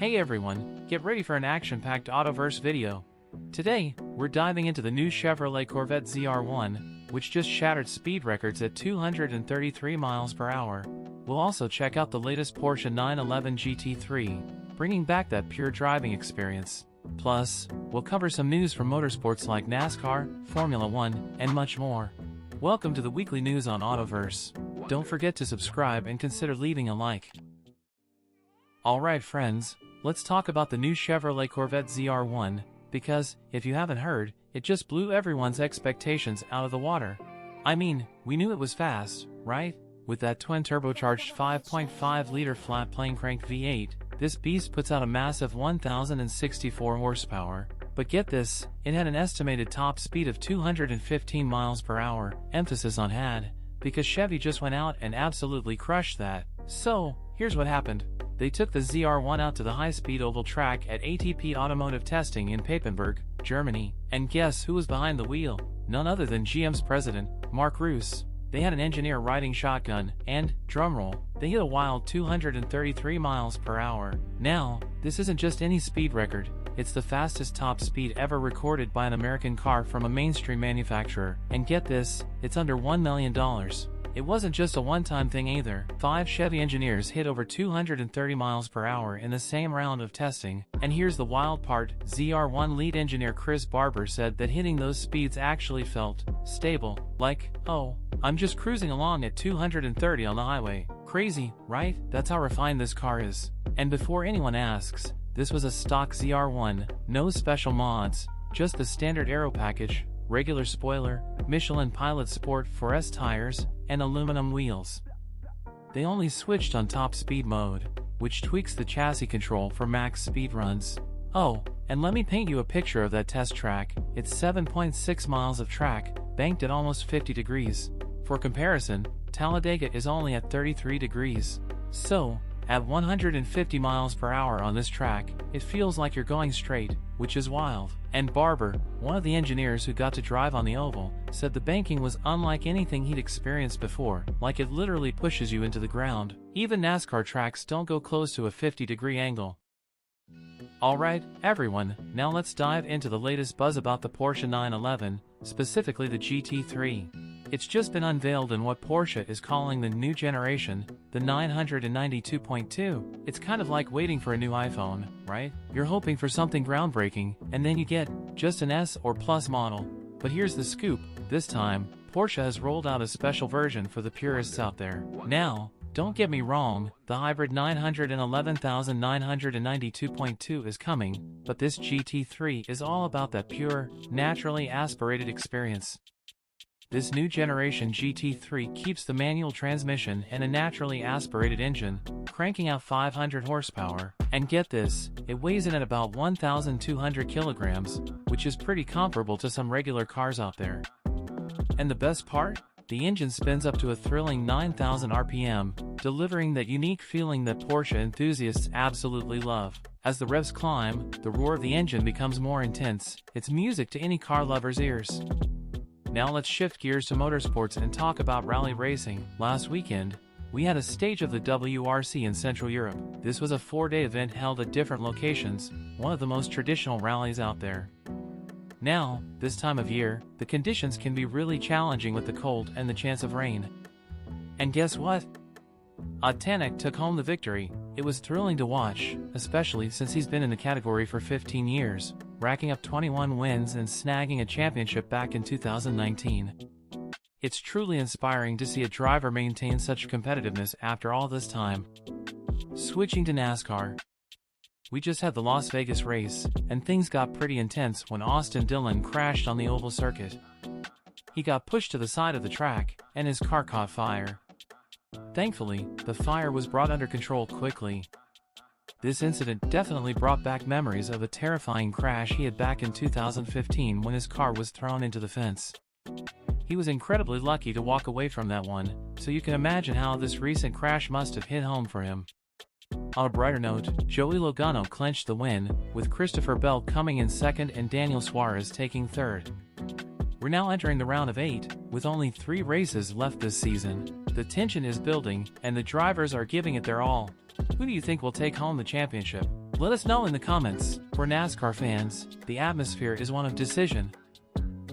Hey everyone, get ready for an action-packed Autoverse video. Today, we're diving into the new Chevrolet Corvette ZR1, which just shattered speed records at 233 miles per hour. We'll also check out the latest Porsche 911 GT3, bringing back that pure driving experience. Plus, we'll cover some news from motorsports like NASCAR, Formula 1, and much more. Welcome to the weekly news on Autoverse. Don't forget to subscribe and consider leaving a like. Alright friends, let's talk about the new Chevrolet Corvette ZR1, because, if you haven't heard, it just blew everyone's expectations out of the water. I mean, we knew it was fast, right? With that twin-turbocharged 5.5-liter flat-plane crank V8, this beast puts out a massive 1,064 horsepower. But get this, it had an estimated top speed of 215 miles per hour, emphasis on had, because Chevy just went out and absolutely crushed that. So, here's what happened. They took the ZR1 out to the high-speed oval track at ATP Automotive Testing in Papenburg, Germany, and guess who was behind the wheel? None other than GM's president, Mark Roos. They had an engineer riding shotgun, and, drumroll, they hit a wild 233 miles per hour. Now, this isn't just any speed record, it's the fastest top speed ever recorded by an American car from a mainstream manufacturer, and get this, it's under $1 million. It wasn't just a one-time thing either. 5 Chevy engineers hit over 230 miles per hour in the same round of testing. And here's the wild part, ZR1 lead engineer Chris Barber said that hitting those speeds actually felt stable. Like, oh, I'm just cruising along at 230 on the highway. Crazy, right? That's how refined this car is. And before anyone asks, this was a stock ZR1, no special mods, just the standard aero package, regular spoiler, Michelin Pilot Sport 4S tires, and aluminum wheels. They only switched on top speed mode, which tweaks the chassis control for max speed runs. Oh, and let me paint you a picture of that test track. It's 7.6 miles of track, banked at almost 50 degrees. For comparison, Talladega is only at 33 degrees. So, at 150 miles per hour on this track, it feels like you're going straight, which is wild. And Barber, one of the engineers who got to drive on the oval, said the banking was unlike anything he'd experienced before, like it literally pushes you into the ground. Even NASCAR tracks don't go close to a 50-degree angle. Alright, everyone, now let's dive into the latest buzz about the Porsche 911, specifically the GT3. It's just been unveiled in what Porsche is calling the new generation, the 992.2. It's kind of like waiting for a new iPhone, right? You're hoping for something groundbreaking, and then you get just an S or Plus model. But here's the scoop, this time, Porsche has rolled out a special version for the purists out there. Now, don't get me wrong, the hybrid 911,992.2 is coming, but this GT3 is all about that pure, naturally aspirated experience. This new generation GT3 keeps the manual transmission and a naturally aspirated engine, cranking out 500 horsepower. And get this, it weighs in at about 1,200 kilograms, which is pretty comparable to some regular cars out there. And the best part? The engine spins up to a thrilling 9,000 RPM, delivering that unique feeling that Porsche enthusiasts absolutely love. As the revs climb, the roar of the engine becomes more intense. It's music to any car lover's ears. Now let's shift gears to motorsports and talk about rally racing. Last weekend, we had a stage of the WRC in Central Europe. This was a 4-day event held at different locations, one of the most traditional rallies out there. Now, this time of year, the conditions can be really challenging with the cold and the chance of rain. And guess what? Ott Tänak took home the victory. It was thrilling to watch, especially since he's been in the category for 15 years, racking up 21 wins and snagging a championship back in 2019. It's truly inspiring to see a driver maintain such competitiveness after all this time. Switching to NASCAR. We just had the Las Vegas race, and things got pretty intense when Austin Dillon crashed on the oval circuit. He got pushed to the side of the track, and his car caught fire. Thankfully, the fire was brought under control quickly. This incident definitely brought back memories of a terrifying crash he had back in 2015 when his car was thrown into the fence. He was incredibly lucky to walk away from that one, so you can imagine how this recent crash must have hit home for him. On a brighter note, Joey Logano clinched the win, with Christopher Bell coming in second and Daniel Suarez taking third. We're now entering the round of 8, with only 3 races left this season. The tension is building, and the drivers are giving it their all. Who do you think will take home the championship? Let us know in the comments. For NASCAR fans, the atmosphere is one of decision.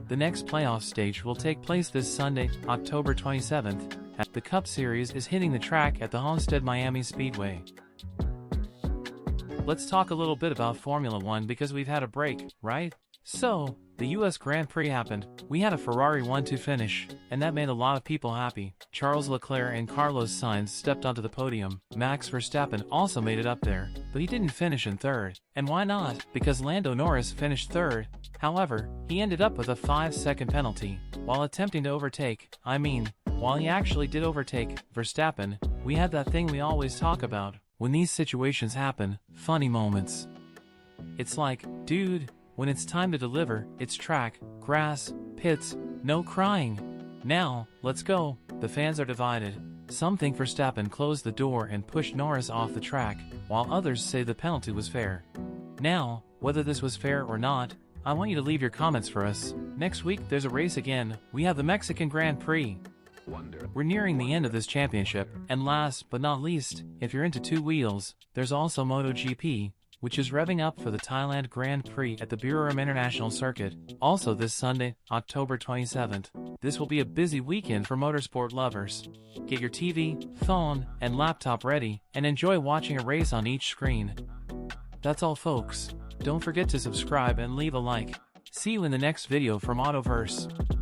The next playoff stage will take place this Sunday, October 27th. The Cup Series is hitting the track at the Homestead Miami Speedway. Let's talk a little bit about Formula One because we've had a break, right? So, the US Grand Prix happened, we had a Ferrari 1-2 finish, and that made a lot of people happy. Charles Leclerc and Carlos Sainz stepped onto the podium. Max Verstappen also made it up there, but he didn't finish in third. And why not? Because Lando Norris finished third. However, he ended up with a 5-second penalty, while attempting to overtake. While he actually did overtake Verstappen, we had that thing we always talk about. When these situations happen, funny moments. It's like, dude, when it's time to deliver, it's track, grass, pits, no crying. Now, let's go. The fans are divided. Some think Verstappen closed the door and pushed Norris off the track, while others say the penalty was fair. Now, whether this was fair or not, I want you to leave your comments for us. Next week there's a race again. We have the Mexican Grand Prix. We're nearing the end of this championship, and last but not least, if you're into two wheels, there's also MotoGP, which is revving up for the Thailand Grand Prix at the Buriram International Circuit, also this Sunday, October 27th. This will be a busy weekend for motorsport lovers. Get your TV, phone, and laptop ready, and enjoy watching a race on each screen. That's all folks. Don't forget to subscribe and leave a like. See you in the next video from Autoverse.